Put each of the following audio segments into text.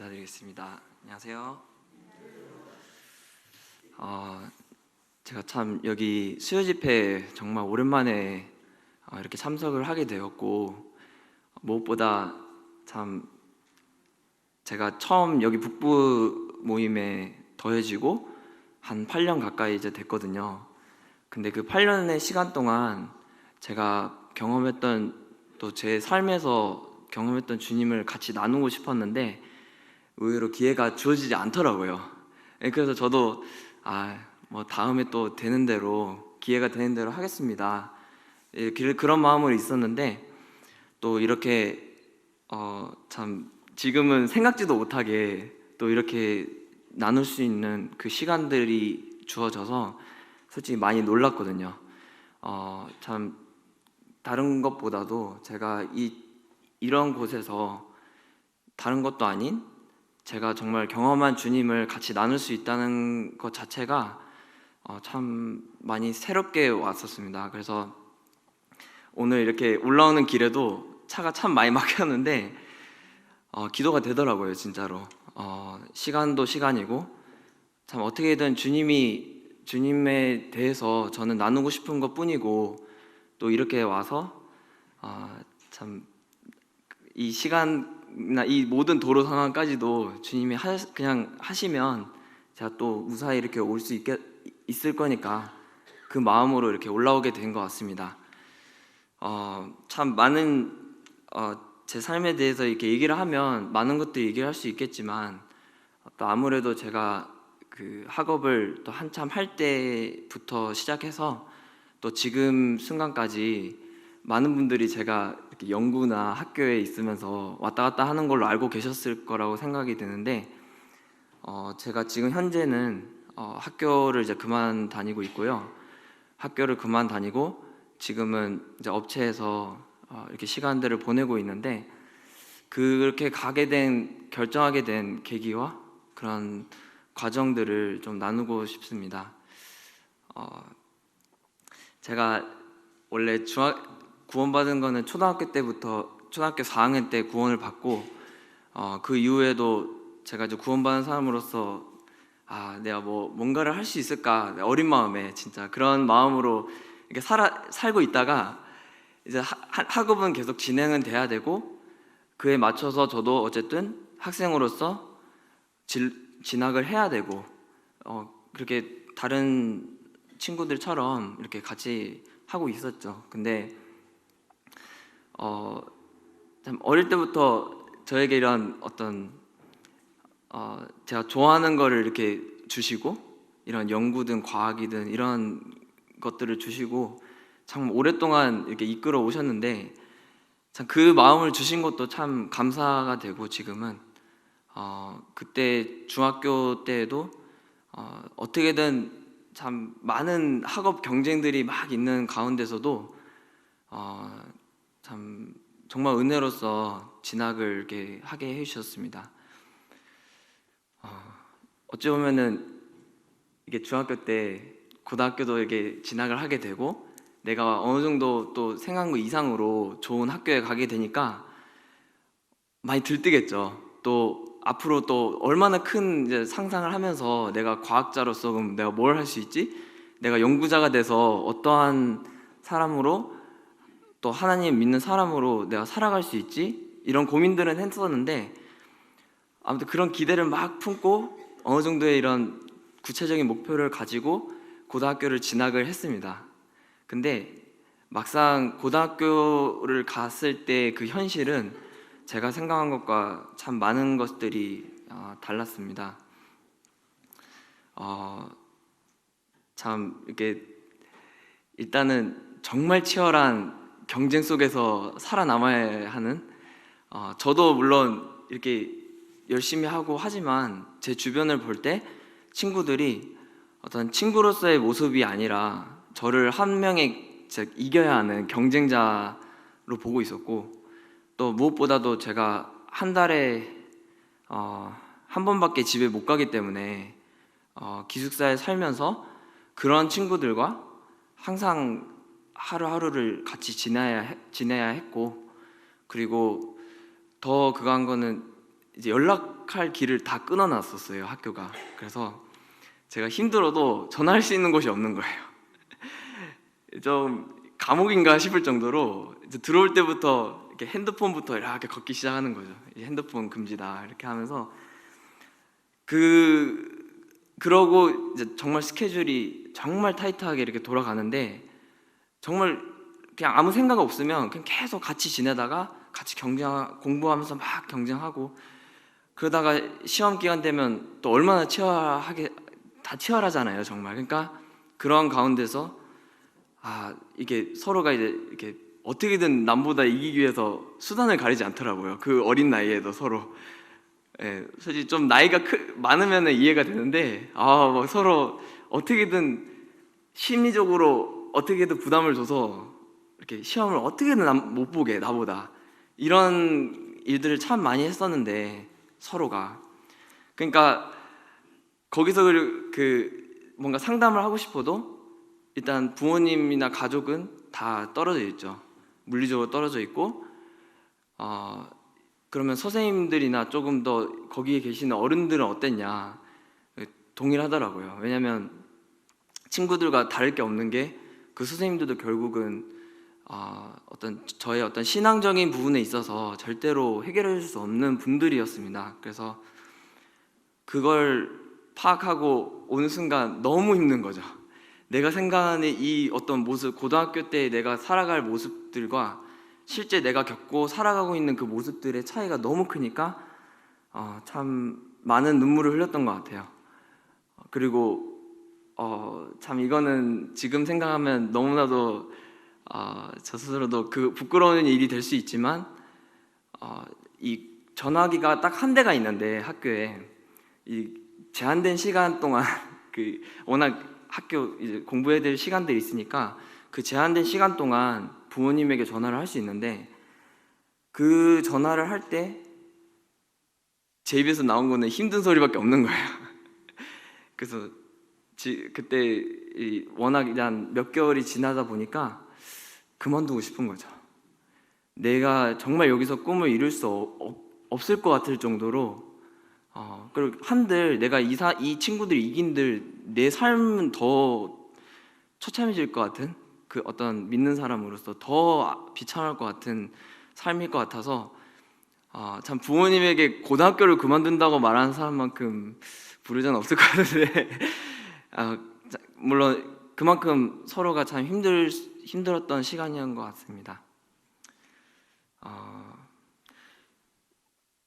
인사드리겠습니다. 안녕하세요. 제가 참 여기 수요 집회에 정말 오랜만에 이렇게 참석을 하게 되었고, 무엇보다 참 제가 처음 여기 북부 모임에 더해지고 한 8년 가까이 이제 됐거든요. 근데 그 8년의 시간 동안 제가 경험했던, 또 제 삶에서 경험했던 주님을 같이 나누고 싶었는데 의외로 기회가 주어지지 않더라고요. 그래서 저도 뭐 다음에 또 되는 대로, 기회가 되는 대로 하겠습니다, 그런 마음으로 있었는데, 또 이렇게 참 지금은 생각지도 못하게 또 이렇게 나눌 수 있는 그 시간들이 주어져서 솔직히 많이 놀랐거든요. 참 다른 것보다도 제가 이런 곳에서 다른 것도 아닌 제가 정말 경험한 주님을 같이 나눌 수 있다는 것 자체가 참 많이 새롭게 왔었습니다. 그래서 오늘 이렇게 올라오는 길에도 차가 참 많이 막혔는데 기도가 되더라고요, 진짜로. 시간도 시간이고, 참 어떻게든 주님에 대해서 저는 나누고 싶은 것 뿐이고, 또 이렇게 와서 참 이 시간이나 이 모든 도로 상황까지도 주님이 그냥 하시면 제가 또 무사히 이렇게 올 수 있을 거니까 그 마음으로 이렇게 올라오게 된 것 같습니다. 참 많은 제 삶에 대해서 이렇게 얘기를 하면 많은 것들 얘기를 할 수 있겠지만, 또 아무래도 제가 그 학업을 또 한참 할 때부터 시작해서 또 지금 순간까지 많은 분들이 제가 이렇게 연구나 학교에 있으면서 왔다 갔다 하는 걸로 알고 계셨을 거라고 생각이 드는데, 제가 지금 현재는 학교를 이제 그만 다니고 있고요. 학교를 그만 다니고 지금은 이제 업체에서 이렇게 시간들을 보내고 있는데, 그렇게 결정하게 된 계기와 그런 과정들을 좀 나누고 싶습니다. 제가 원래 구원받은 거는 초등학교 때부터, 초등학교 4학년 때 구원을 받고, 그 이후에도 제가 이제 구원받은 사람으로서 내가 뭔가를 할 수 있을까, 어린 마음에 진짜 그런 마음으로 이렇게 살고 있다가, 이제 학업은 계속 진행은 돼야 되고, 그에 맞춰서 저도 어쨌든 학생으로서 진학을 해야 되고, 그렇게 다른 친구들처럼 이렇게 같이 하고 있었죠. 근데 참 어릴 때부터 저에게 이런 어떤 제가 좋아하는 거를 이렇게 주시고, 이런 연구든 과학이든 이런 것들을 주시고 참 오랫동안 이렇게 이끌어 오셨는데, 참 그 마음을 주신 것도 참 감사가 되고, 지금은 그때 중학교 때에도 어떻게든 참 많은 학업 경쟁들이 막 있는 가운데서도 참 정말 은혜로서 진학을 이렇게 하게 해주셨습니다. 어찌 보면은 이게 중학교 때 고등학교도 이렇게 진학을 하게 되고, 내가 어느 정도 또 생각한 것 이상으로 좋은 학교에 가게 되니까 많이 들뜨겠죠. 또 앞으로 또 얼마나 큰 이제 상상을 하면서 내가 과학자로서 그럼 내가 뭘 할 수 있지? 내가 연구자가 돼서 어떠한 사람으로, 또 하나님 믿는 사람으로 내가 살아갈 수 있지? 이런 고민들은 했었는데, 아무튼 그런 기대를 막 품고 어느 정도의 이런 구체적인 목표를 가지고 고등학교를 진학을 했습니다. 근데 막상 고등학교를 갔을 때 그 현실은 제가 생각한 것과 참 많은 것들이 달랐습니다. 참 이렇게 일단은 정말 치열한 경쟁 속에서 살아남아야 하는, 저도 물론 이렇게 열심히 하고 하지만 제 주변을 볼 때 친구들이 어떤 친구로서의 모습이 아니라 저를 한 명의 이겨야 하는 경쟁자로 보고 있었고, 또 무엇보다도 제가 한 달에 한 번밖에 집에 못 가기 때문에 기숙사에 살면서 그런 친구들과 항상 하루하루를 같이 지내야 했고, 그리고 더 그거한 거는 이제 연락할 길을 다 끊어놨었어요, 학교가. 그래서 제가 힘들어도 전화할 수 있는 곳이 없는 거예요. 좀 감옥인가 싶을 정도로 이제 들어올 때부터 이렇게 핸드폰부터 이렇게 걷기 시작하는 거죠. 이제 핸드폰 금지다 이렇게 하면서 그러고 이제 정말 스케줄이 정말 타이트하게 이렇게 돌아가는데, 정말 그냥 아무 생각 없으면 그냥 계속 같이 지내다가 같이 공부하면서 막 경쟁하고, 그러다가 시험 기간 되면 또 얼마나 다 치열하잖아요, 정말. 그러니까 그런 가운데서 이게 서로가 이제 이렇게 어떻게든 남보다 이기기 위해서 수단을 가리지 않더라고요. 그 어린 나이에도 서로. 예, 솔직히 좀 나이가 많으면 이해가 되는데, 막 서로 어떻게든 심리적으로 어떻게든 부담을 줘서 이렇게 시험을 어떻게든 못 보게, 나보다. 이런 일들을 참 많이 했었는데, 서로가. 그러니까 거기서 뭔가 상담을 하고 싶어도 일단 부모님이나 가족은 다 떨어져 있죠. 물리적으로 떨어져 있고, 그러면 선생님들이나 조금 더 거기에 계시는 어른들은 어땠냐, 동일하더라고요. 왜냐면 친구들과 다를 게 없는 게, 그 선생님들도 결국은 저의 어떤 신앙적인 부분에 있어서 절대로 해결해 줄 수 없는 분들이었습니다. 그래서 그걸 파악하고 오는 순간 너무 힘든 거죠. 내가 생각하는 이 어떤 모습, 고등학교 때 내가 살아갈 모습들과 실제 내가 겪고 살아가고 있는 그 모습들의 차이가 너무 크니까 참 많은 눈물을 흘렸던 것 같아요. 그리고 참 이거는 지금 생각하면 너무나도 저 스스로도 그 부끄러운 일이 될 수 있지만, 이 전화기가 딱 한 대가 있는데, 학교에 이 제한된 시간 동안 워낙 학교 이제 공부해야 될 시간들이 있으니까 그 제한된 시간 동안 부모님에게 전화를 할 수 있는데, 그 전화를 할 때 제 입에서 나온 거는 힘든 소리밖에 없는 거예요. 그래서 그때 워낙 몇 개월이 지나다 보니까 그만두고 싶은 거죠. 내가 정말 여기서 꿈을 이룰 수 없을 것 같을 정도로, 그리고 한들 내가 이 친구들이 이긴들 내 삶은 더 처참해질 것 같은, 그 어떤 믿는 사람으로서 더 비참할 것 같은 삶일 것 같아서, 참 부모님에게 고등학교를 그만둔다고 말하는 사람만큼 부르자는 없을 것 같은데 물론 그만큼 서로가 참 힘들었던 시간이었던 것 같습니다.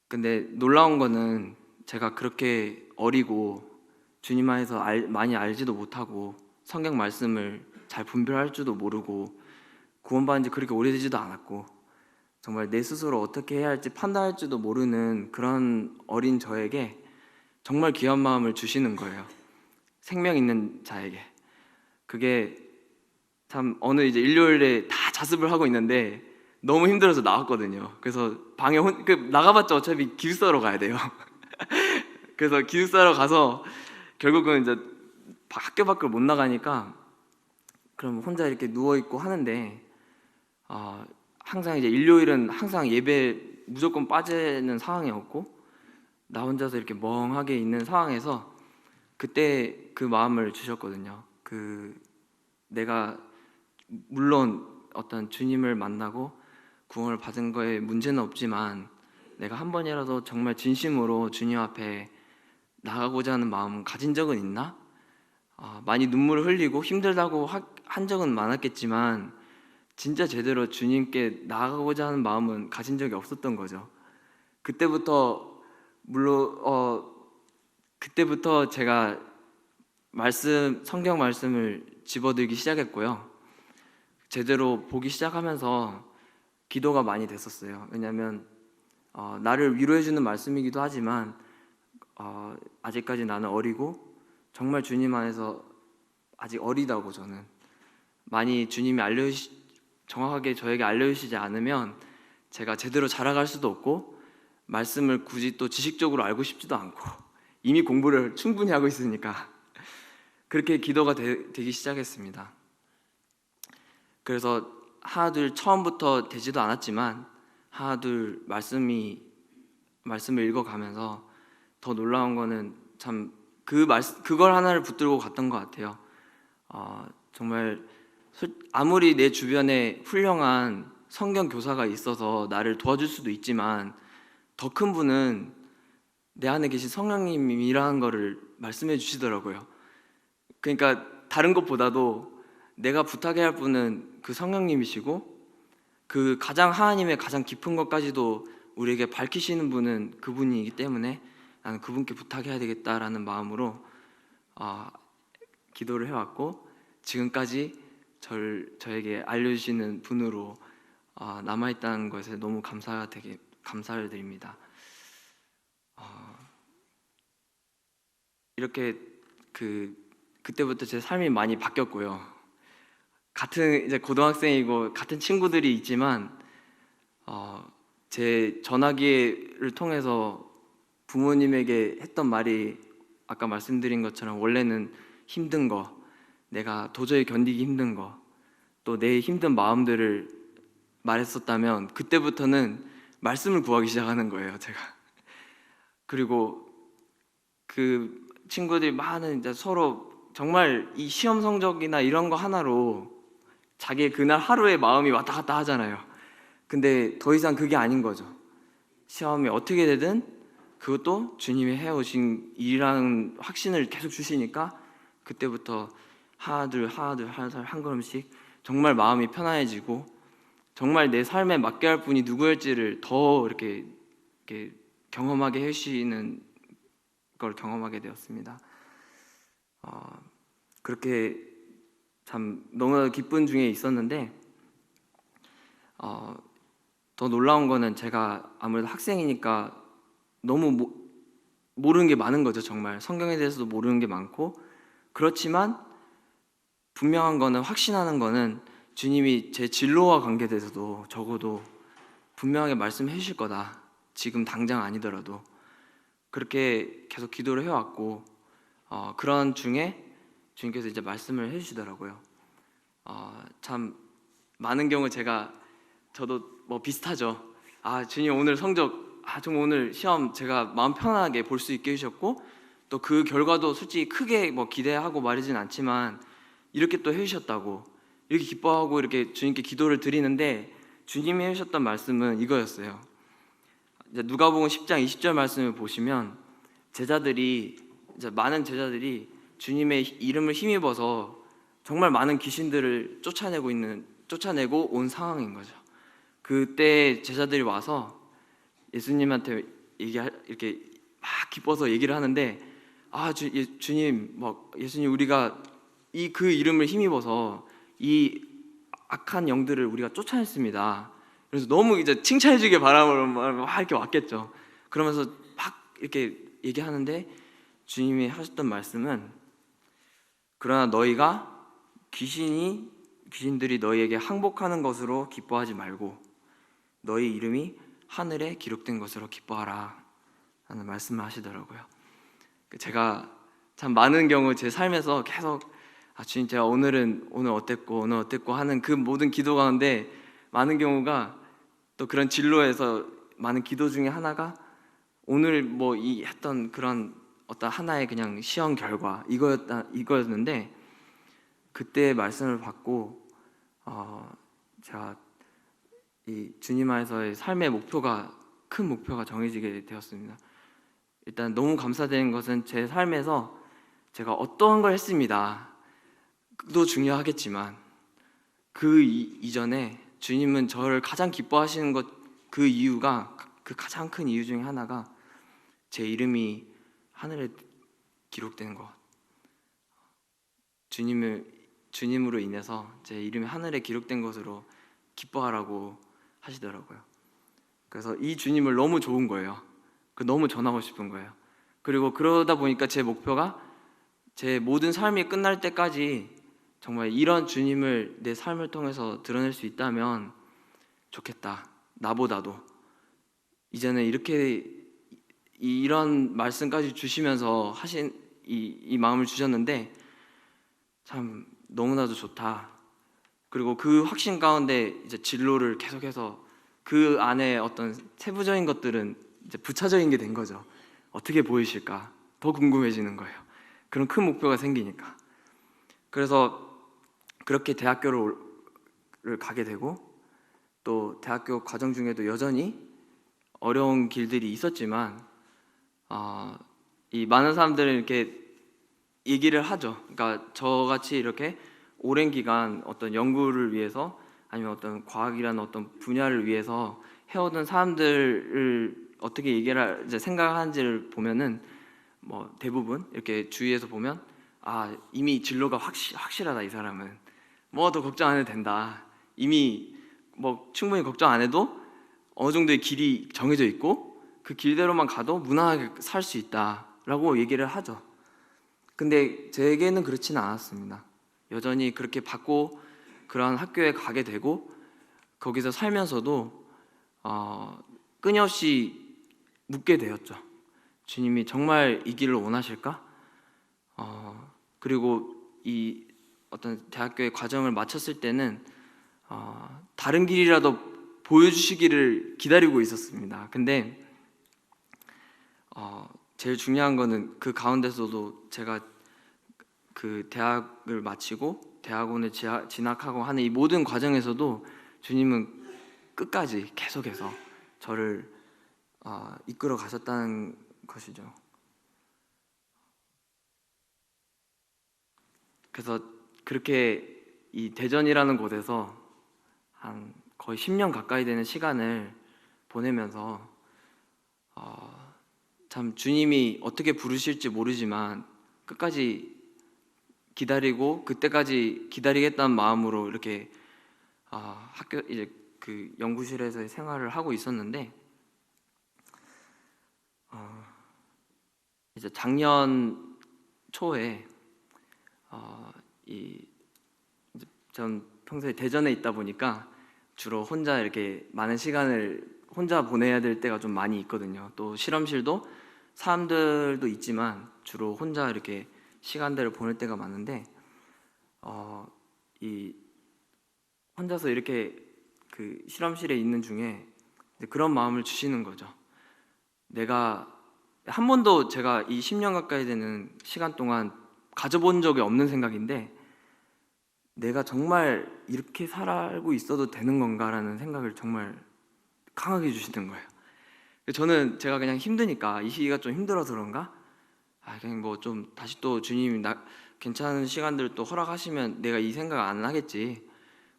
근데 놀라운 거는, 제가 그렇게 어리고 주님 안에서 많이 알지도 못하고 성경 말씀을 잘 분별할 줄도 모르고 구원받은 지 그렇게 오래되지도 않았고, 정말 내 스스로 어떻게 해야 할지 판단할 줄도 모르는 그런 어린 저에게 정말 귀한 마음을 주시는 거예요. 생명 있는 자에게. 그게 참, 어느 이제 일요일에 다 자습을 하고 있는데 너무 힘들어서 나왔거든요. 그래서 방에 나가봤자 어차피 기숙사로 가야 돼요. 그래서 기숙사로 가서 결국은 이제 학교 밖을 못 나가니까 그럼 혼자 이렇게 누워 있고 하는데, 항상 이제 일요일은 항상 예배 무조건 빠지는 상황이었고, 나 혼자서 이렇게 멍하게 있는 상황에서 그때 그 마음을 주셨거든요. 내가 물론 어떤 주님을 만나고 구원을 받은 거에 문제는 없지만, 내가 한 번이라도 정말 진심으로 주님 앞에 나가고자 하는 마음 가진 적은 있나? 많이 눈물을 흘리고 힘들다고 한 적은 많았겠지만, 진짜 제대로 주님께 나아가고자 하는 마음은 가진 적이 없었던 거죠. 그때부터 제가 성경 말씀을 집어들기 시작했고요. 제대로 보기 시작하면서 기도가 많이 됐었어요. 왜냐하면 나를 위로해주는 말씀이기도 하지만, 아직까지 나는 어리고 정말 주님 안에서 아직 어리다고, 저는 많이 주님이 정확하게 저에게 알려주시지 않으면 제가 제대로 자라갈 수도 없고, 말씀을 굳이 또 지식적으로 알고 싶지도 않고, 이미 공부를 충분히 하고 있으니까 그렇게 기도가 되기 시작했습니다. 그래서 하나둘 처음부터 되지도 않았지만 하나둘 말씀이 말씀을 읽어가면서 더 놀라운 거는 참 그걸 하나를 붙들고 갔던 것 같아요. 정말 아무리 내 주변에 훌륭한 성경 교사가 있어서 나를 도와줄 수도 있지만 더 큰 분은 내 안에 계신 성령님이라는 거를 말씀해 주시더라고요. 그러니까 다른 것보다도 내가 부탁해야 할 분은 그 성령님이시고, 그 가장 하나님의 가장 깊은 것까지도 우리에게 밝히시는 분은 그분이기 때문에 나는 그분께 부탁해야 되겠다라는 마음으로 기도를 해왔고, 지금까지 저에게 알려주시는 분으로 남아있다는 것에 너무 감사를 드립니다. 이렇게 그때부터 제 삶이 많이 바뀌었고요. 같은 이제 고등학생이고 같은 친구들이 있지만 제 전화기를 통해서 부모님에게 했던 말이 아까 말씀드린 것처럼 원래는 힘든 거, 내가 도저히 견디기 힘든 거, 또 내 힘든 마음들을 말했었다면 그때부터는 말씀을 구하기 시작하는 거예요, 제가. 그리고 그 친구들이 많은 이제 서로 정말 이 시험 성적이나 이런 거 하나로 자기의 그날 하루의 마음이 왔다 갔다 하잖아요. 근데 더 이상 그게 아닌 거죠. 시험이 어떻게 되든 그것도 주님이 해오신 일이라는 확신을 계속 주시니까 그때부터 하나둘 한 걸음씩 정말 마음이 편안해지고, 정말 내 삶에 맞게 할 분이 누구일지를 더 이렇게 경험하게 해주시는 걸 경험하게 되었습니다. 그렇게 참 너무 기쁜 중에 있었는데, 더 놀라운 거는 제가 아무래도 학생이니까 너무 모르는 게 많은 거죠. 정말 성경에 대해서도 모르는 게 많고, 그렇지만 분명한 거는, 확신하는 거는 주님이 제 진로와 관계돼서도 적어도 분명하게 말씀해 주실 거다. 지금 당장 아니더라도. 그렇게 계속 기도를 해왔고, 그런 중에 주님께서 이제 말씀을 해주시더라고요. 참 많은 경우 저도 뭐 비슷하죠. 주님 오늘 성적, 정말 오늘 시험 제가 마음 편하게 볼 수 있게 해주셨고, 또 그 결과도 솔직히 크게 뭐 기대하고 말이진 않지만 이렇게 또 해주셨다고 이렇게 기뻐하고 이렇게 주님께 기도를 드리는데, 주님이 해주셨던 말씀은 이거였어요. 이제 누가복음 10장 20절 말씀을 보시면 많은 제자들이 주님의 이름을 힘입어서 정말 많은 귀신들을 쫓아내고 온 상황인 거죠. 그때 제자들이 와서 예수님한테 이렇게 막 기뻐서 얘기를 하는데, 주님, 예수님, 우리가 그 이름을 힘입어서 이 악한 영들을 우리가 쫓아냈습니다. 그래서 너무 이제 칭찬해주길 바람으로 막 이렇게 왔겠죠. 그러면서 막 이렇게 얘기하는데 주님이 하셨던 말씀은, 그러나 너희가 귀신들이 너희에게 항복하는 것으로 기뻐하지 말고 너희 이름이 하늘에 기록된 것으로 기뻐하라 하는 말씀을 하시더라고요. 제가 참 많은 경우 제 삶에서 계속 주님, 제가 오늘 어땠고 하는 그 모든 기도 가운데 많은 경우가, 또 그런 진로에서 많은 기도 중에 하나가 오늘 했던 그런 어떤 하나의 그냥 시험 결과 이거였는데, 그때 말씀을 받고 제가 이 주님 안에서의 삶의 큰 목표가 정해지게 되었습니다. 일단 너무 감사드린 것은 제 삶에서 제가 어떠한 걸 했습니다. 그도 중요하겠지만 그 이전에 주님은 저를 가장 기뻐하시는 그 이유가, 그 가장 큰 이유 중에 하나가 제 이름이 하늘에 기록되는 것. 주님으로 인해서 제 이름이 하늘에 기록된 것으로 기뻐하라고 하시더라고요. 그래서 이 주님을 너무 좋은 거예요. 너무 전하고 싶은 거예요. 그리고 그러다 보니까 제 목표가 제 모든 삶이 끝날 때까지 정말 이런 주님을 내 삶을 통해서 드러낼 수 있다면 좋겠다. 나보다도 이제는 이런 말씀까지 주시면서 하신 이 마음을 주셨는데 참 너무나도 좋다. 그리고 그 확신 가운데 이제 진로를 계속해서 그 안에 어떤 세부적인 것들은 이제 부차적인 게 된 거죠. 어떻게 보이실까 더 궁금해지는 거예요. 그런 큰 목표가 생기니까. 그래서 그렇게 대학교를 가게 되고, 또 대학교 과정 중에도 여전히 어려운 길들이 있었지만 이 많은 사람들은 이렇게 얘기를 하죠. 그러니까 저같이 이렇게 오랜 기간 어떤 연구를 위해서 아니면 어떤 과학이라는 어떤 분야를 위해서 해오던 사람들을 어떻게 얘기를 이제 생각하는지를 보면은 뭐 대부분 이렇게 주위에서 보면 이미 진로가 확실하다, 이 사람은 뭐 더 걱정 안 해도 된다, 이미 뭐 충분히 걱정 안 해도 어느 정도의 길이 정해져 있고 그 길대로만 가도 무난하게 살 수 있다라고 얘기를 하죠. 근데 제게는 그렇지는 않았습니다. 여전히 그렇게 받고 그러한 학교에 가게 되고 거기서 살면서도 끊임없이 묻게 되었죠. 주님이 정말 이 길을 원하실까? 그리고 이 어떤 대학교의 과정을 마쳤을 때는 다른 길이라도 보여주시기를 기다리고 있었습니다. 근데 제일 중요한 거는 그 가운데서도 제가 그 대학을 마치고 대학원에 진학하고 하는 이 모든 과정에서도 주님은 끝까지 계속해서 저를 이끌어 가셨다는 것이죠. 그래서 그렇게 이 대전이라는 곳에서 한 거의 10년 가까이 되는 시간을 보내면서 참 주님이 어떻게 부르실지 모르지만 끝까지 기다리고 그때까지 기다리겠다는 마음으로 이렇게 학교 이제 그 연구실에서의 생활을 하고 있었는데 이제 작년 초에 전 평소에 대전에 있다 보니까 주로 혼자 이렇게 많은 시간을 혼자 보내야 될 때가 좀 많이 있거든요. 또 실험실도 사람들도 있지만 주로 혼자 이렇게 시간들을 보낼 때가 많은데 이 혼자서 이렇게 그 실험실에 있는 중에 그런 마음을 주시는 거죠. 내가 한 번도 제가 이 10년 가까이 되는 시간 동안 가져본 적이 없는 생각인데 내가 정말 이렇게 살고 있어도 되는 건가라는 생각을 정말 강하게 주시는 거예요. 저는 제가 그냥 힘드니까 이 시기가 좀 힘들어서 그런가? 그냥 뭐 좀 다시 또 주님이 괜찮은 시간들을 또 허락하시면 내가 이 생각 안 하겠지.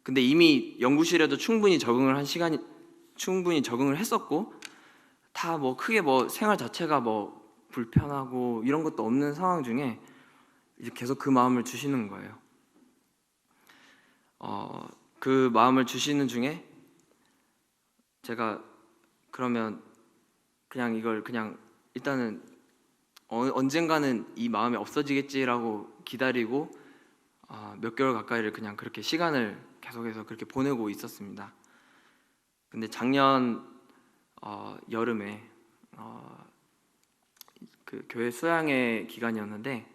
근데 이미 연구실에도 충분히 적응을 했었고 다 뭐 크게 뭐 생활 자체가 뭐 불편하고 이런 것도 없는 상황 중에 이제 계속 그 마음을 주시는 거예요. 그 마음을 주시는 중에 제가 그러면 그냥 이걸 그냥 일단은 언젠가는 이 마음이 없어지겠지라고 기다리고 몇 개월 가까이를 그냥 그렇게 시간을 계속해서 그렇게 보내고 있었습니다. 근데 작년 여름에 그 교회 수양회 기간이었는데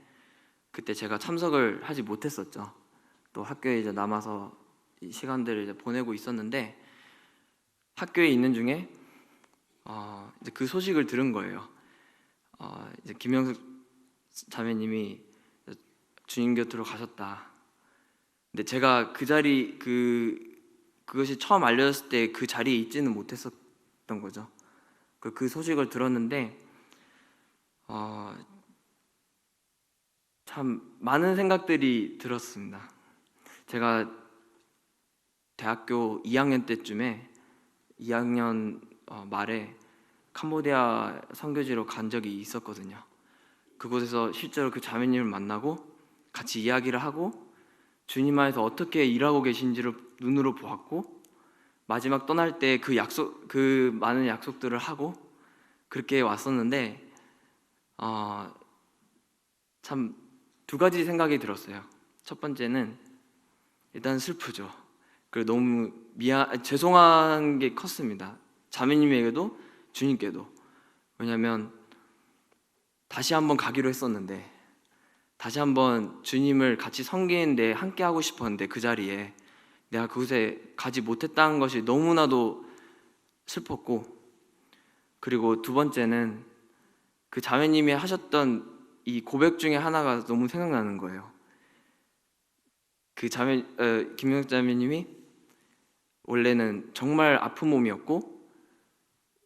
그때 제가 참석을 하지 못했었죠. 또 학교에 이제 남아서 이 시간들을 이제 보내고 있었는데 학교에 있는 중에 이제 그 소식을 들은 거예요. 이제 김영숙 자매님이 주님 곁으로 가셨다. 근데 제가 그 자리 그것이 처음 알려졌을 때 그 자리에 있지는 못했었던 거죠. 그 소식을 들었는데 참 많은 생각들이 들었습니다. 제가 대학교 2학년 때쯤에 2학년 말에 캄보디아 선교지로 간 적이 있었거든요. 그곳에서 실제로 그 자매님을 만나고 같이 이야기를 하고 주님 안에서 어떻게 일하고 계신지를 눈으로 보았고 마지막 떠날 때 그 많은 약속들을 하고 그렇게 왔었는데 참 두 가지 생각이 들었어요. 첫 번째는 일단 슬프죠. 그리고 너무 죄송한 게 컸습니다. 자매님에게도 주님께도. 왜냐하면 다시 한번 가기로 했었는데 다시 한번 주님을 같이 섬기는데 함께 하고 싶었는데 그 자리에 내가 그곳에 가지 못했다는 것이 너무나도 슬펐고 그리고 두 번째는 그 자매님이 하셨던 이 고백 중에 하나가 너무 생각나는 거예요. 그 김영혁 자매님이 원래는 정말 아픈 몸이었고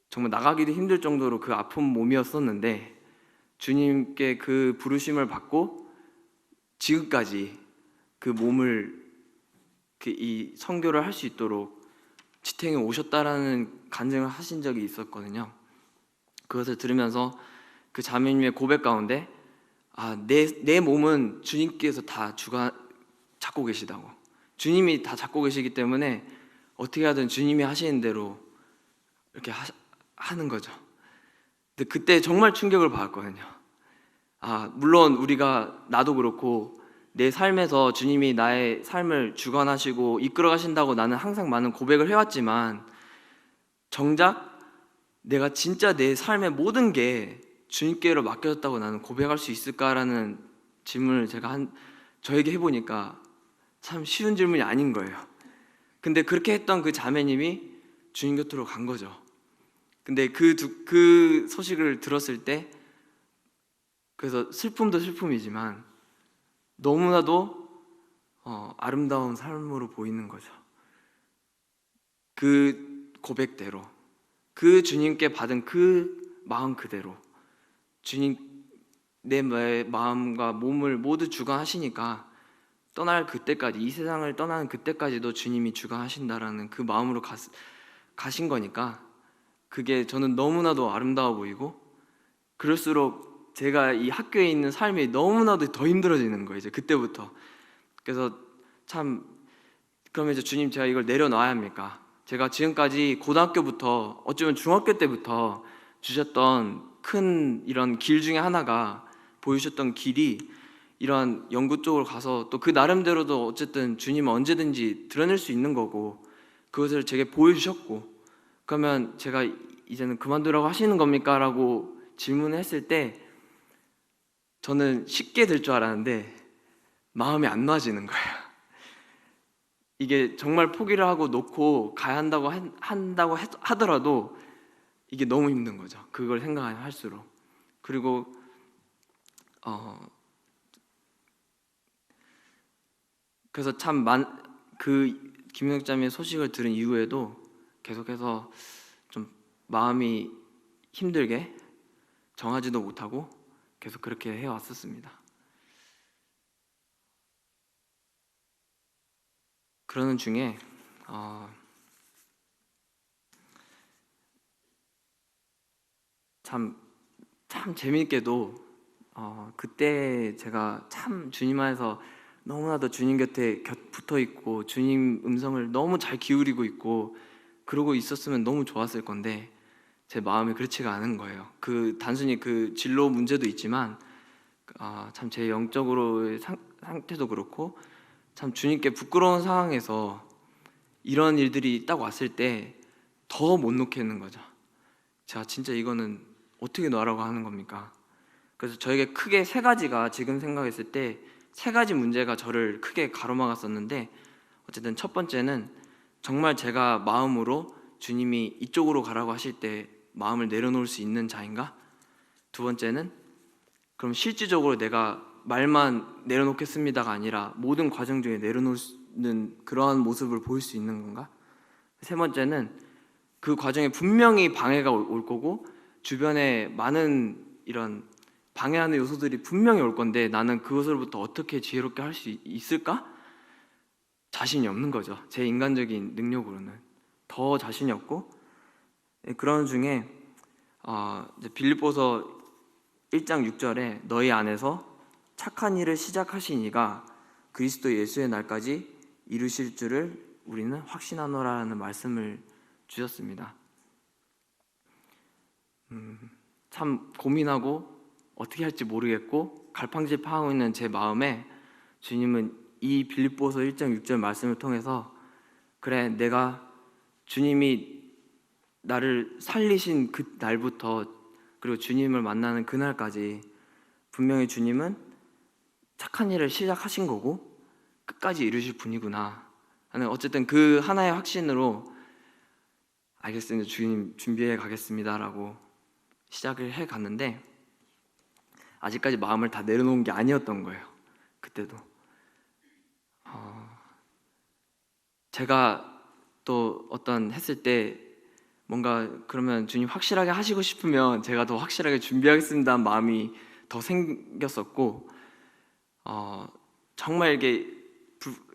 정말 나가기도 힘들 정도로 그 아픈 몸이었었는데 주님께 그 부르심을 받고 지금까지 그 몸을 이 선교를 할 수 있도록 지탱해 오셨다라는 간증을 하신 적이 있었거든요. 그것을 들으면서 그 자매님의 고백 가운데 내 몸은 주님께서 다 잡고 계시다고, 주님이 다 잡고 계시기 때문에 어떻게 하든 주님이 하시는 대로 이렇게 하는 거죠. 근데 그때 정말 충격을 받았거든요. 물론 나도 그렇고 내 삶에서 주님이 나의 삶을 주관하시고 이끌어 가신다고 나는 항상 많은 고백을 해왔지만, 정작 내가 진짜 내 삶의 모든 게 주님께로 맡겨졌다고 나는 고백할 수 있을까라는 질문을 제가 저에게 해보니까 참 쉬운 질문이 아닌 거예요. 근데 그렇게 했던 그 자매님이 주님 곁으로 간 거죠. 근데 그 소식을 들었을 때, 그래서 슬픔도 슬픔이지만 너무나도 아름다운 삶으로 보이는 거죠. 그 고백대로, 그 주님께 받은 그 마음 그대로 주님 내 마음과 몸을 모두 주관하시니까 떠날 그때까지, 이 세상을 떠나는 그때까지도 주님이 주관하신다라는 그 마음으로 가신 거니까 그게 저는 너무나도 아름다워 보이고, 그럴수록 제가 이 학교에 있는 삶이 너무나도 더 힘들어지는 거예요, 이제 그때부터. 그래서 참, 그러면 이제 주님, 제가 이걸 내려놔야 합니까? 제가 지금까지 고등학교부터, 어쩌면 중학교 때부터 주셨던 큰 이런 길 중에 하나가, 보여주셨던 길이 이런 연구 쪽으로 가서 또 그 나름대로도 어쨌든 주님은 언제든지 드러낼 수 있는 거고, 그것을 제게 보여주셨고, 그러면 제가 이제는 그만두라고 하시는 겁니까? 라고 질문을 했을 때 저는 쉽게 될 줄 알았는데 마음이 안 놔지는 거예요. 이게 정말 포기를 하고 놓고 가야 한다고 하더라도 이게 너무 힘든 거죠. 그걸 생각할수록. 그리고 그래서 참 그 김영자매의 소식을 들은 이후에도 계속해서 좀 마음이 힘들게 정하지도 못하고 계속 그렇게 해왔었습니다. 그러는 중에 참 재미있게도 그때 제가 참 주님 안에서 너무나도 주님 곁에 붙어 있고 주님 음성을 너무 잘 기울이고 있고 그러고 있었으면 너무 좋았을 건데 제 마음이 그렇지가 않은 거예요. 단순히 그 진로 문제도 있지만 참 제 영적으로의 상태도 그렇고 참 주님께 부끄러운 상황에서 이런 일들이 딱 왔을 때 더 못 놓겠는 거죠. 제가 진짜 이거는 어떻게 놔라고 하는 겁니까? 그래서 저에게 크게 세 가지가, 지금 생각했을 때 세 가지 문제가 저를 크게 가로막았었는데, 어쨌든 첫 번째는 정말 제가 마음으로 주님이 이쪽으로 가라고 하실 때 마음을 내려놓을 수 있는 자인가? 두 번째는 그럼 실질적으로 내가 말만 내려놓겠습니다가 아니라 모든 과정 중에 내려놓는 그러한 모습을 보일 수 있는 건가? 세 번째는 그 과정에 분명히 방해가 올 거고 주변에 많은 이런 방해하는 요소들이 분명히 올 건데 나는 그것으로부터 어떻게 지혜롭게 할 수 있을까? 자신이 없는 거죠. 제 인간적인 능력으로는 더 자신이 없고, 그런 중에 빌립보서 1장 6절에 너희 안에서 착한 일을 시작하신 이가 그리스도 예수의 날까지 이루실 줄을 우리는 확신하노라는 말씀을 주셨습니다. 참 고민하고 어떻게 할지 모르겠고 갈팡질팡하고 있는 제 마음에 주님은 이 빌립보서 1장 6절 말씀을 통해서 그래, 내가 주님이 나를 살리신 그 날부터 그리고 주님을 만나는 그날까지 분명히 주님은 착한 일을 시작하신 거고 끝까지 이루실 분이구나 하는, 어쨌든 그 하나의 확신으로 알겠습니다, 주님 준비해 가겠습니다 라고 시작을 해 갔는데 아직까지 마음을 다 내려놓은 게 아니었던 거예요. 그때도 제가 또 어떤 했을 때 뭔가 그러면 주님 확실하게 하시고 싶으면 제가 더 확실하게 준비하겠습니다는 마음이 더 생겼었고, 정말 이게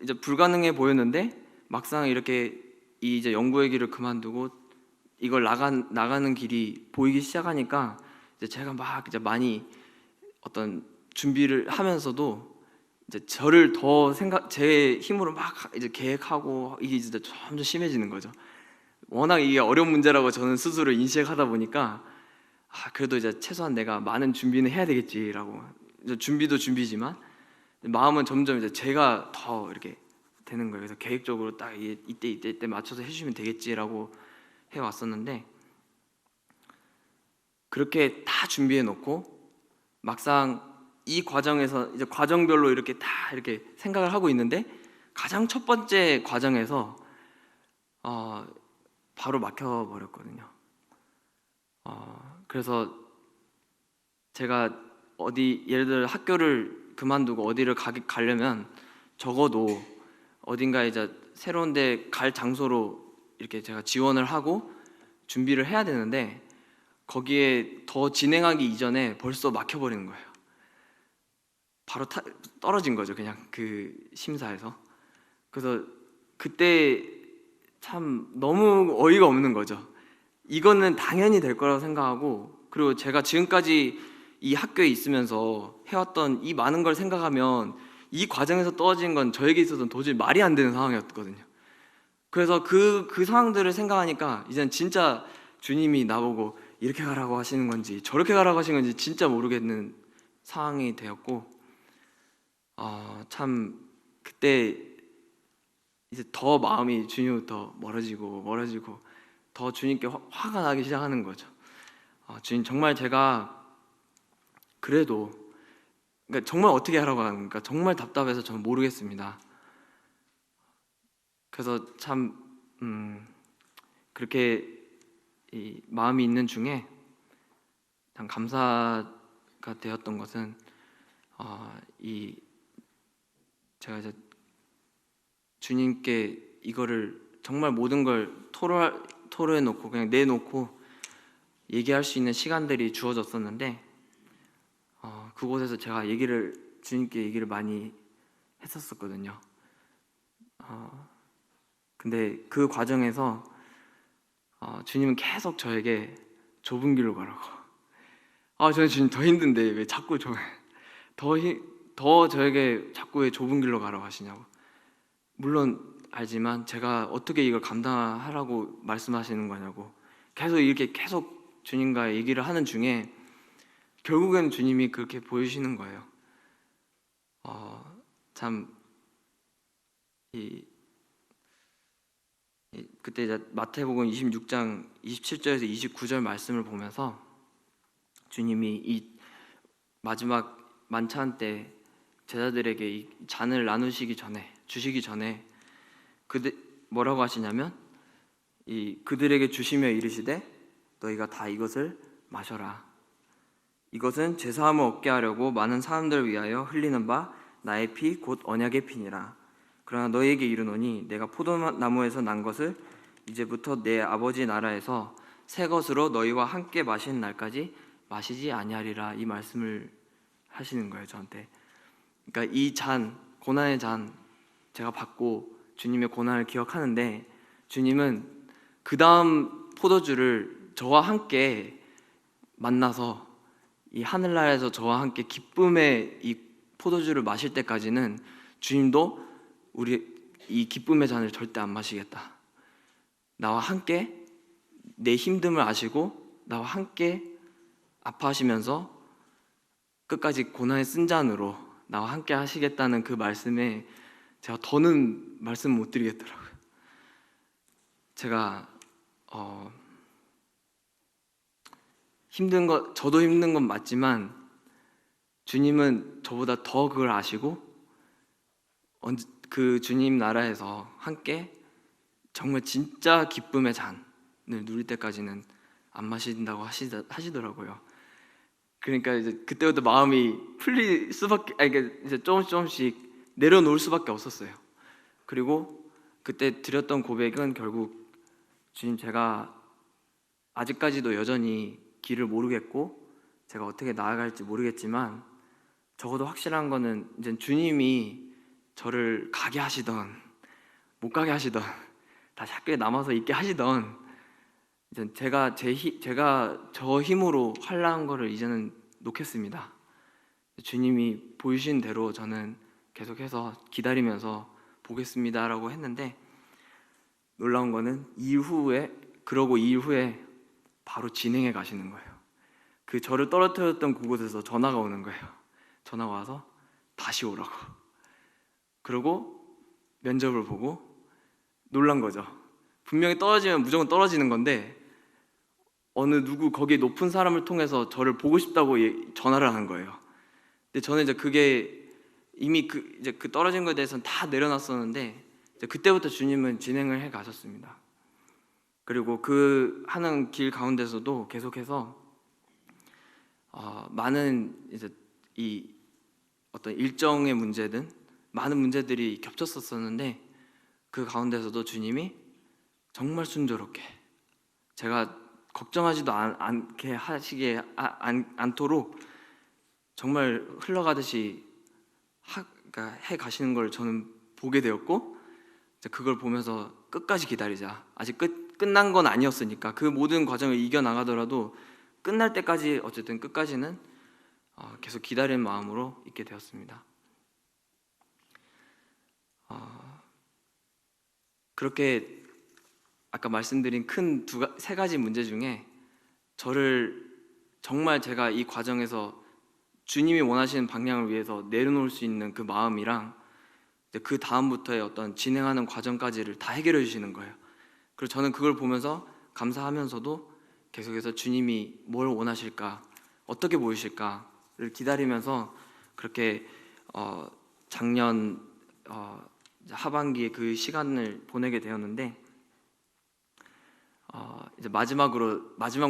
이제 불가능해 보였는데 막상 이렇게 이제 연구의 길을 그만두고 이걸 나가는 길이 보이기 시작하니까 이제 제가 막 이제 많이 어떤 준비를 하면서도 이제 저를 더 제 힘으로 막 이제 계획하고 이게 진짜 점점 심해지는 거죠. 워낙 이게 어려운 문제라고 저는 스스로 인식하다 보니까 그래도 이제 최소한 내가 많은 준비는 해야 되겠지라고, 이제 준비도 준비지만 마음은 점점 이제 제가 더 이렇게 되는 거예요. 그래서 계획적으로 딱 이때 맞춰서 해주시면 되겠지라고 해왔었는데, 그렇게 다 준비해 놓고 막상 이 과정에서 이제 과정별로 이렇게 다 이렇게 생각을 하고 있는데 가장 첫 번째 과정에서 바로 막혀 버렸거든요. 그래서 제가 어디 예를 들어 학교를 그만두고 어디를 가려면 적어도 어딘가 이제 새로운 데 갈 장소로 이렇게 제가 지원을 하고 준비를 해야 되는데 거기에 더 진행하기 이전에 벌써 막혀버리는 거예요. 바로 떨어진 거죠, 그냥 그 심사에서. 그래서 그때 참 너무 어이가 없는 거죠. 이거는 당연히 될 거라고 생각하고, 그리고 제가 지금까지 이 학교에 있으면서 해왔던 이 많은 걸 생각하면 이 과정에서 떨어진 건 저에게 있어서는 도저히 말이 안 되는 상황이었거든요. 그래서 그 상황들을 생각하니까 이젠 진짜 주님이 나보고 이렇게 가라고 하시는 건지 저렇게 가라고 하시는 건지 진짜 모르겠는 상황이 되었고, 참 그때 이제 더 마음이 주님부터 멀어지고 더 주님께 화가 나기 시작하는 거죠. 주님, 정말 제가 그래도, 그러니까 정말 어떻게 하라고 하는가 정말 답답해서 저는 모르겠습니다. 그래서 참 그렇게 이 마음이 있는 중에 참 감사가 되었던 것은 이 제가 이제 주님께 이거를 정말 모든 걸 토로해 놓고 그냥 내놓고 얘기할 수 있는 시간들이 주어졌었는데, 그곳에서 제가 주님께 얘기를 많이 했었거든요. 근데 그 과정에서 주님은 계속 저에게 좁은 길로 가라고. 저는 주님 더 힘든데 왜 자꾸 더 저에게 자꾸 왜 좁은 길로 가라고 하시냐고. 물론 알지만 제가 어떻게 이걸 감당하라고 말씀하시는 거냐고 계속 주님과 얘기를 하는 중에 결국엔 주님이 그렇게 보이시는 거예요. 참 그때 이제 마태복음 26장 27절에서 29절 말씀을 보면서 주님이 이 마지막 만찬 때 제자들에게 이 잔을 주시기 전에 뭐라고 하시냐면 그들에게 주시며 이르시되 너희가 다 이것을 마셔라. 이것은 죄사함을 얻게 하려고 많은 사람들을 위하여 흘리는 바 나의 피 곧 언약의 피니라. 그러나 너희에게 이르노니 내가 포도나무에서 난 것을 이제부터 내 아버지 나라에서 새 것으로 너희와 함께 마시는 날까지 마시지 아니하리라. 이 말씀을 하시는 거예요, 저한테. 그러니까 이 고난의 잔 제가 받고 주님의 고난을 기억하는데, 주님은 그 다음 포도주를 저와 함께 만나서 이 하늘나라에서 저와 함께 기쁨의 이 포도주를 마실 때까지는 주님도 우리 이 기쁨의 잔을 절대 안 마시겠다. 나와 함께 내 힘듦을 아시고 나와 함께 아파하시면서 끝까지 고난의 쓴 잔으로 나와 함께 하시겠다는 그 말씀에 제가 더는 말씀 못 드리겠더라고요. 제가 저도 힘든 건 맞지만 주님은 저보다 더 그걸 아시고 그 주님 나라에서 함께 정말 진짜 기쁨의 잔을 누릴 때까지는 안 마신다고 하시더라고요. 그러니까 이제 그때부터 마음이 풀릴 수밖에, 아니 그러니까 이제 조금씩 내려놓을 수밖에 없었어요. 그리고 그때 드렸던 고백은 결국 주님, 제가 아직까지도 여전히 길을 모르겠고 제가 어떻게 나아갈지 모르겠지만 적어도 확실한 거는 이제 주님이 저를 가게 하시던 못 가게 하시던 다시 학교에 남아서 있게 하시던 이제 제가 저 힘으로 하려는 거를 이제는 놓겠습니다. 주님이 보이신 대로 저는 계속해서 기다리면서 보겠습니다라고 했는데, 놀라운 거는 그러고 이후에 바로 진행해 가시는 거예요. 그 저를 떨어뜨렸던 그곳에서 전화가 오는 거예요. 전화가 와서 다시 오라고. 그리고 면접을 보고 놀란 거죠. 분명히 떨어지면 무조건 떨어지는 건데 어느 누구 거기 높은 사람을 통해서 저를 보고 싶다고 전화를 하는 거예요. 근데 저는 이제 그게 이미 이제 그 떨어진 거에 대해서는 다 내려놨었는데 이제 그때부터 주님은 진행을 해 가셨습니다. 그리고 그 하는 길 가운데서도 계속해서 많은 이제 이 어떤 일정의 문제든 많은 문제들이 겹쳤었는데 그 가운데서도 주님이 정말 순조롭게, 제가 걱정하지도 않게 하시게 않도록 정말 흘러가듯이 그러니까 해 가시는 걸 저는 보게 되었고, 그걸 보면서 끝까지 기다리자. 아직 끝난 건 아니었으니까 그 모든 과정을 이겨 나가더라도 끝날 때까지 어쨌든 끝까지는 계속 기다리는 마음으로 있게 되었습니다. 그렇게 아까 말씀드린 큰 세 가지 문제 중에 저를 정말 제가 이 과정에서 주님이 원하시는 방향을 위해서 내려놓을 수 있는 그 마음이랑 그 다음부터의 어떤 진행하는 과정까지를 다 해결해 주시는 거예요. 그리고 저는 그걸 보면서 감사하면서도 계속해서 주님이 뭘 원하실까, 어떻게 보이실까를 기다리면서 그렇게 작년 하반기에 그 시간을 보내게 되었는데, 이제 마지막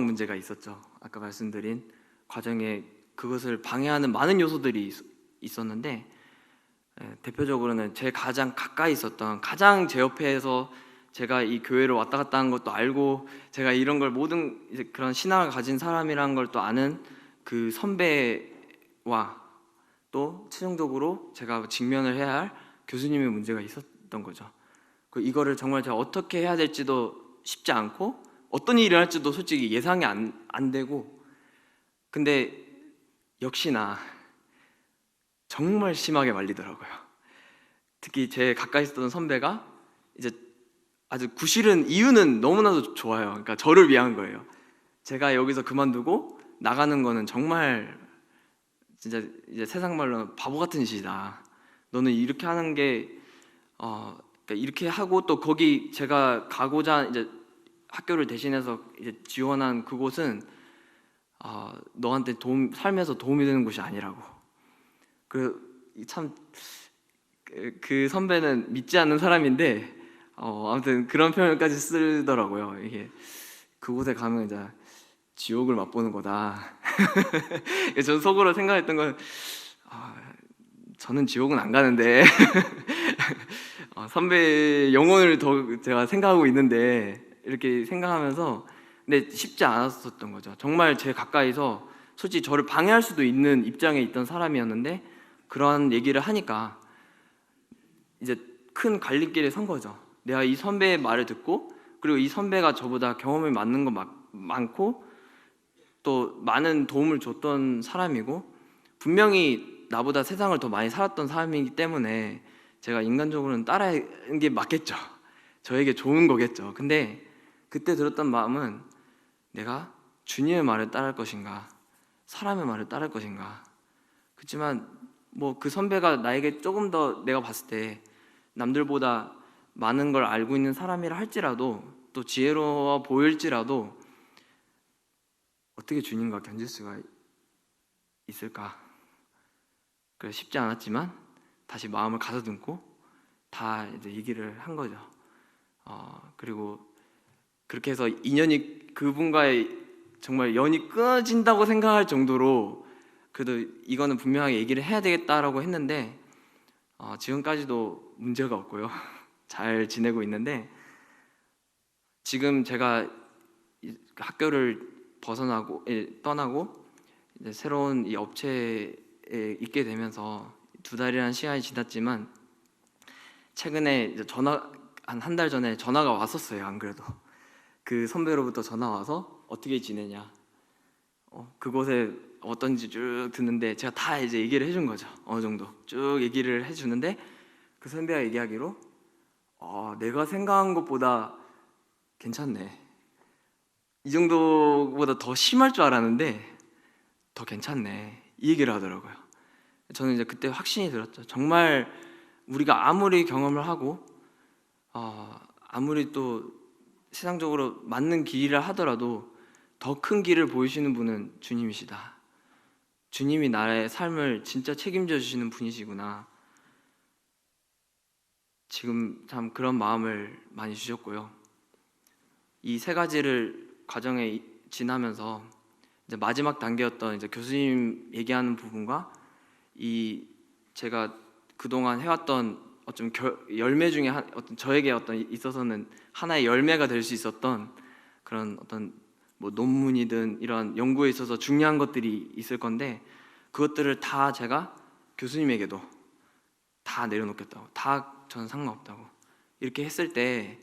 문제가 있었죠. 아까 말씀드린 과정에 그것을 방해하는 많은 요소들이 있었는데, 대표적으로는 제 가장 가까이 있었던, 가장 제 옆에서 제가 이 교회를 왔다 갔다 한 것도 알고 제가 이런 걸 모든 이제 그런 신앙을 가진 사람이라는 걸 또 아는 그 선배와 또 최종적으로 제가 직면을 해야 할 교수님의 문제가 있었던 거죠. 이거를 정말 제가 어떻게 해야 될지도 쉽지 않고 어떤 일이 일어날지도 솔직히 예상이 안 되고, 근데 역시나 정말 심하게 말리더라고요. 특히 제 가까이 있었던 선배가 이제 아주 구실은 이유는 너무나도 좋아요. 그러니까 저를 위한 거예요. 제가 여기서 그만두고 나가는 거는 정말 진짜 이제 세상 말로 바보 같은 짓이다. 너는 이렇게 하는 게 그러니까 이렇게 하고 또 거기 제가 가고자 이제 학교를 대신해서 이제 지원한 그곳은 너한테 삶에서 도움이 되는 곳이 아니라고. 참 그 선배는 믿지 않는 사람인데 아무튼 그런 표현까지 쓰더라고요. 이게 그곳에 가면 이제 지옥을 맛보는 거다. 저는 속으로 생각했던 건 저는 지옥은 안 가는데 선배 영혼을 더 제가 생각하고 있는데 이렇게 생각하면서, 근데 쉽지 않았었던 거죠. 정말 제 가까이서 솔직히 저를 방해할 수도 있는 입장에 있던 사람이었는데 그런 얘기를 하니까 이제 큰 갈림길에 선 거죠. 내가 이 선배의 말을 듣고, 그리고 이 선배가 저보다 경험이 많은 거 많고 또 많은 도움을 줬던 사람이고 분명히 나보다 세상을 더 많이 살았던 사람이기 때문에 제가 인간적으로는 따라하는 게 맞겠죠. 저에게 좋은 거겠죠. 근데 그때 들었던 마음은 내가 주님의 말을 따를 것인가 사람의 말을 따를 것인가. 그렇지만 뭐 그 선배가 나에게 조금 더 내가 봤을 때 남들보다 많은 걸 알고 있는 사람이라 할지라도 또 지혜로워 보일지라도 어떻게 주님과 견질 수가 있을까? 그래 쉽지 않았지만 다시 마음을 가다듬고 다 이제 얘기를 한 거죠. 그리고 그렇게 해서 인연이 그분과의 정말 연이 끊어진다고 생각할 정도로 그래도 이거는 분명하게 얘기를 해야 되겠다라고 했는데 지금까지도 문제가 없고요. 잘 지내고 있는데, 지금 제가 학교를 떠나고 이제 새로운 이 업체에 있게 되면서 2달이라는 시간이 지났지만, 최근에 이제 한 달 전에 전화가 왔었어요. 안 그래도 그 선배로부터 전화 와서 어떻게 지내냐, 그곳에 어떤지 쭉 듣는데 제가 다 이제 얘기를 해준 거죠. 어느 정도 쭉 얘기를 해주는데, 그 선배가 얘기하기로 내가 생각한 것보다 괜찮네, 이 정도보다 더 심할 줄 알았는데 더 괜찮네, 이 얘기를 하더라고요. 저는 이제 그때 확신이 들었죠. 정말 우리가 아무리 경험을 하고 아무리 또 세상적으로 맞는 길이라 하더라도 더 큰 길을 보이시는 분은 주님이시다. 주님이 나의 삶을 진짜 책임져 주시는 분이시구나. 지금 참 그런 마음을 많이 주셨고요. 이 3가지를 과정에 지나면서 이제 마지막 단계였던 이제 교수님 얘기하는 부분과 이 제가 그동안 해왔던 어떤 열매 중에 어떤 저에게 있어서는 하나의 열매가 될 수 있었던 그런 어떤 뭐 논문이든 이런 연구에 있어서 중요한 것들이 있을 건데, 그것들을 다 제가 교수님에게도 다 내려놓겠다고, 다 저는 상관없다고 이렇게 했을 때,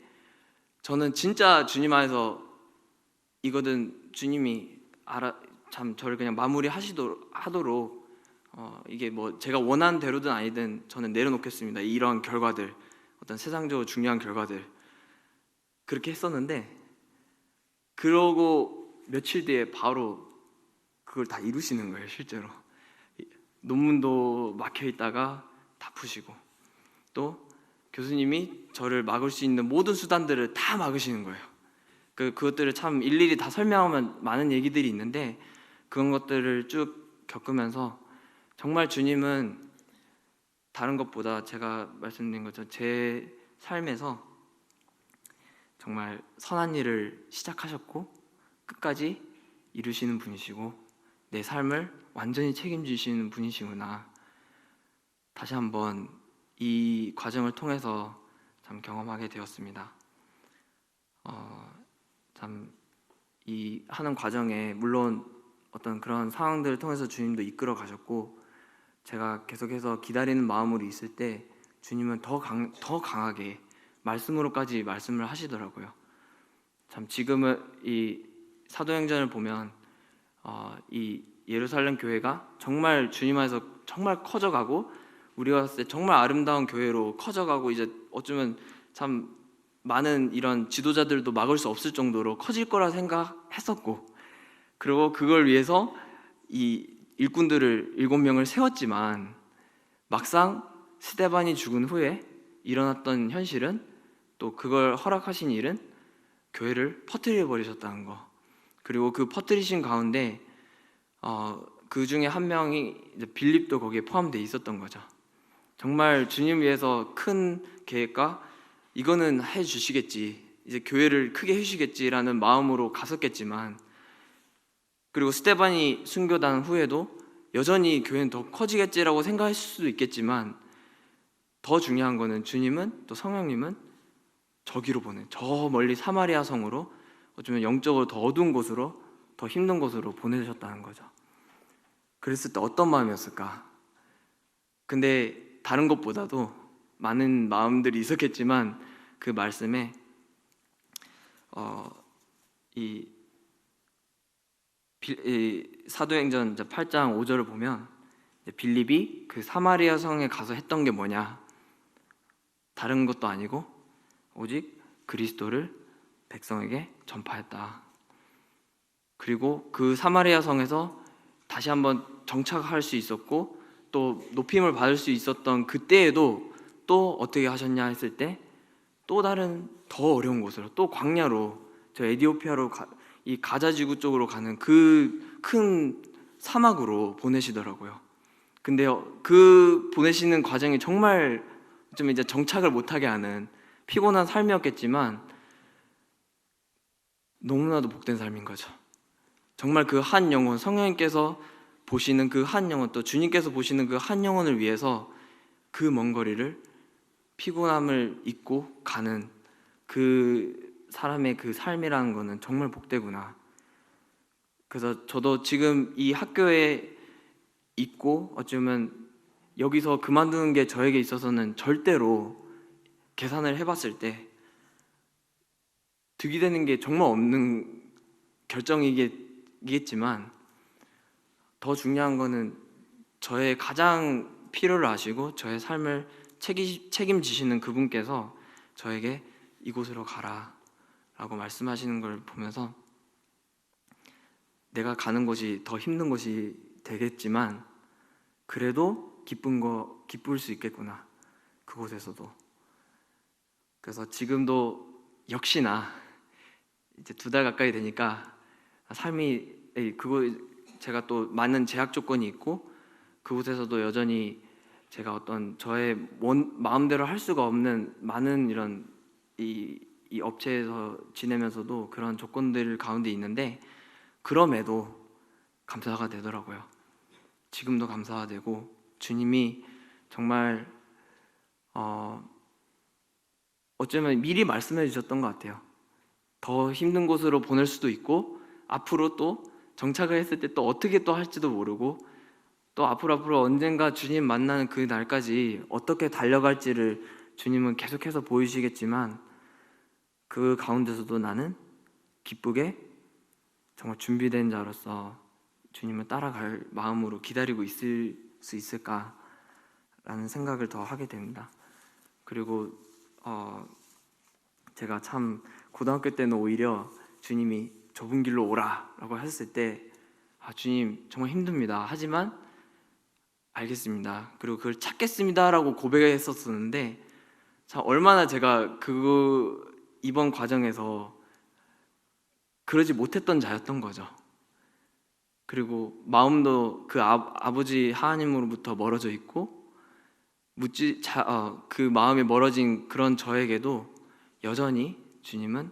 저는 진짜 주님 안에서 이거든 주님이 참 저를 그냥 하도록 이게 뭐 제가 원하는 대로든 아니든 저는 내려놓겠습니다. 이러한 결과들, 어떤 세상적으로 중요한 결과들, 그렇게 했었는데, 그러고 며칠 뒤에 바로 그걸 다 이루시는 거예요. 실제로 논문도 막혀 있다가 다 푸시고, 또 교수님이 저를 막을 수 있는 모든 수단들을 다 막으시는 거예요. 그것들을 참 일일이 다 설명하면 많은 얘기들이 있는데, 그런 것들을 쭉 겪으면서 정말 주님은 다른 것보다 제가 말씀드린 것처럼 제 삶에서 정말 선한 일을 시작하셨고 끝까지 이루시는 분이시고 내 삶을 완전히 책임지시는 분이시구나, 다시 한번 이 과정을 통해서 참 경험하게 되었습니다. 참 이 하는 과정에 물론 어떤 그런 상황들을 통해서 주님도 이끌어 가셨고, 제가 계속해서 기다리는 마음으로 있을 때 주님은 더 강하게 말씀으로까지 말씀을 하시더라고요. 참 지금은 이 사도행전을 보면 이 예루살렘 교회가 정말 주님 안에서 정말 커져가고, 우리가 봤을 때 정말 아름다운 교회로 커져가고, 이제 어쩌면 참 많은 이런 지도자들도 막을 수 없을 정도로 커질 거라 생각했었고, 그리고 그걸 위해서 이 일꾼들을 7명을 세웠지만, 막상 스데반이 죽은 후에 일어났던 현실은, 또 그걸 허락하신 일은 교회를 퍼뜨려 버리셨다는 거. 그리고 그 퍼뜨리신 가운데 그 중에 한 명이 이제 빌립도 거기에 포함되어 있었던 거죠. 정말 주님 위해서 큰 계획과 이거는 해주시겠지, 이제 교회를 크게 해주시겠지라는 마음으로 갔었겠지만, 그리고 스데반이 순교당 후에도 여전히 교회는 더 커지겠지라고 생각했을 수도 있겠지만, 더 중요한 거는 주님은, 또 성령님은 저기로 저 멀리 사마리아 성으로, 어쩌면 영적으로 더 어두운 곳으로, 더 힘든 곳으로 보내셨다는 거죠. 그랬을 때 어떤 마음이었을까? 근데 다른 것보다도 많은 마음들이 있었겠지만, 그 말씀에 이 사도행전 8장 5절을 보면, 빌립이 그 사마리아 성에 가서 했던 게 뭐냐, 다른 것도 아니고 오직 그리스도를 백성에게 전파했다. 그리고 그 사마리아 성에서 다시 한번 정착할 수 있었고, 또 높임을 받을 수 있었던 그때에도 또 어떻게 하셨냐 했을 때, 또 다른 더 어려운 곳으로, 또 광야로, 저 에디오피아로 이 가자 지구 쪽으로 가는 그 큰 사막으로 보내시더라고요. 근데 그 보내시는 과정이 정말 좀 이제 정착을 못하게 하는 피곤한 삶이었겠지만, 너무나도 복된 삶인 거죠. 정말 그 한 영혼, 성령님께서 보시는 그 한 영혼, 또 주님께서 보시는 그 한 영혼을 위해서 그 먼 거리를 피곤함을 잊고 가는 그 사람의 그 삶이라는 거는 정말 복되구나. 그래서 저도 지금 이 학교에 있고 어쩌면 여기서 그만두는 게 저에게 있어서는 절대로 계산을 해봤을 때 득이 되는 게 정말 없는 결정이겠지만, 더 중요한 거는 저의 가장 필요를 아시고 저의 삶을 책임지시는 그분께서 저에게 이곳으로 가라 라고 말씀하시는 걸 보면서 내가 가는 곳이 더 힘든 곳이 되겠지만 그래도 기쁠 수 있겠구나, 그곳에서도. 그래서 지금도 역시나 이제 2달 가까이 되니까 삶이 제가 또 많은 제약 조건이 있고 그곳에서도 여전히 제가 어떤 저의 마음대로 할 수가 없는 많은 이런 이 업체에서 지내면서도 그런 조건들 가운데 있는데, 그럼에도 감사가 되더라고요. 지금도 감사가 되고 주님이 정말 어쩌면 미리 말씀해 주셨던 것 같아요. 더 힘든 곳으로 보낼 수도 있고 앞으로 또 정착을 했을 때 또 어떻게 또 할지도 모르고 또 앞으로 언젠가 주님 만나는 그 날까지 어떻게 달려갈지를 주님은 계속해서 보이시겠지만 그 가운데서도 나는 기쁘게 정말 준비된 자로서 주님을 따라갈 마음으로 기다리고 있을 수 있을까라는 생각을 더 하게 됩니다. 그리고 제가 참 고등학교 때는 오히려 주님이 좁은 길로 오라라고 하셨을 때 주님 정말 힘듭니다. 하지만 알겠습니다. 그리고 그걸 찾겠습니다라고 고백했었는데 참 얼마나 제가 이번 과정에서 그러지 못했던 자였던 거죠. 그리고 마음도 그 아버지 하나님으로부터 멀어져 있고 그 마음이 멀어진 그런 저에게도 여전히 주님은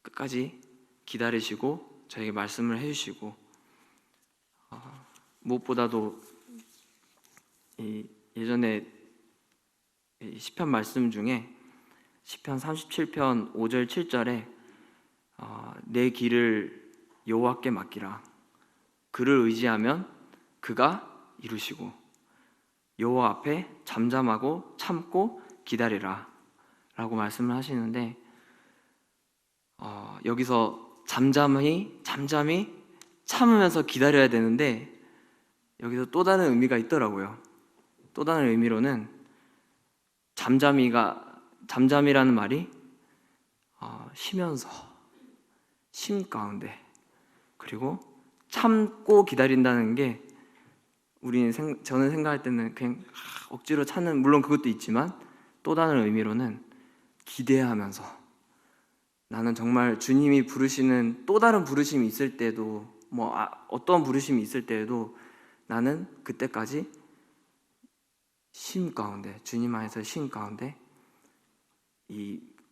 끝까지 기다리시고 저에게 말씀을 해주시고 무엇보다도 예전에 시편 말씀 중에 시편 37편 5절 7절에 내 길을 여호와께 맡기라. 그를 의지하면 그가 이루시고 여호와 앞에 잠잠하고 참고 기다리라 라고 말씀을 하시는데, 여기서 잠잠히 참으면서 기다려야 되는데 여기서 또 다른 의미가 있더라고요. 또 다른 의미로는 잠잠이라는 말이 쉬면서, 쉼 가운데, 그리고 참고 기다린다는 게 저는 생각할 때는 그냥 억지로 찾는, 물론 그것도 있지만 또 다른 의미로는 기대하면서, 나는 정말 주님이 부르시는 또 다른 부르심이 있을 때도 어떤 부르심이 있을 때에도 나는 그때까지 쉼 가운데, 주님 안에서 쉼 가운데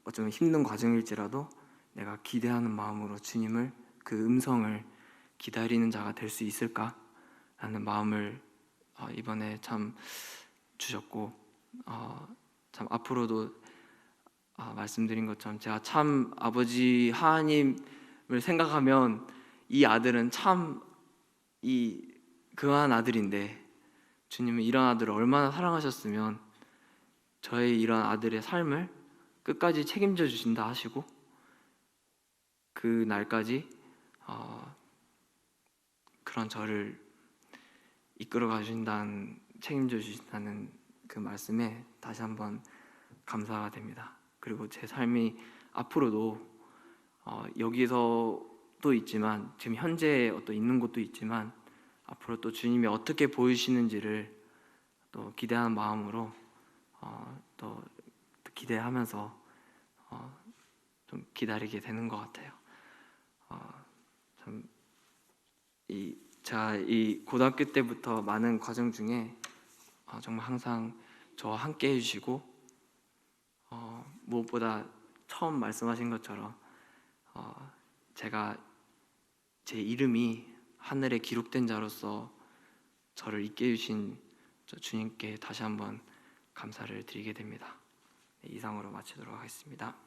어쩌면 힘든 과정일지라도 내가 기대하는 마음으로 주님을, 그 음성을 기다리는 자가 될 수 있을까라는 마음을 이번에 참 주셨고, 참 앞으로도 말씀드린 것처럼 제가 참 아버지 하나님을 생각하면 이 아들은 참 그한 아들인데 주님은 이런 아들을 얼마나 사랑하셨으면 저의 이런 아들의 삶을 끝까지 책임져 주신다 하시고 그 날까지 그런 저를 이끌어 가주신다는, 책임져 주신다는 그 말씀에 다시 한번 감사가 됩니다. 그리고 제 삶이 앞으로도 여기서도 있지만 지금 현재 있는 곳도 있지만 앞으로 또 주님이 어떻게 보이시는지를 또 기대하는 마음으로 또 기대하면서 좀 기다리게 되는 것 같아요. 제가 이 고등학교 때부터 많은 과정 중에 정말 항상 저와 함께 해주시고 무엇보다 처음 말씀하신 것처럼 제가 제 이름이 하늘에 기록된 자로서 저를 있게 해주신 저 주님께 다시 한번 감사를 드리게 됩니다. 네, 이상으로 마치도록 하겠습니다.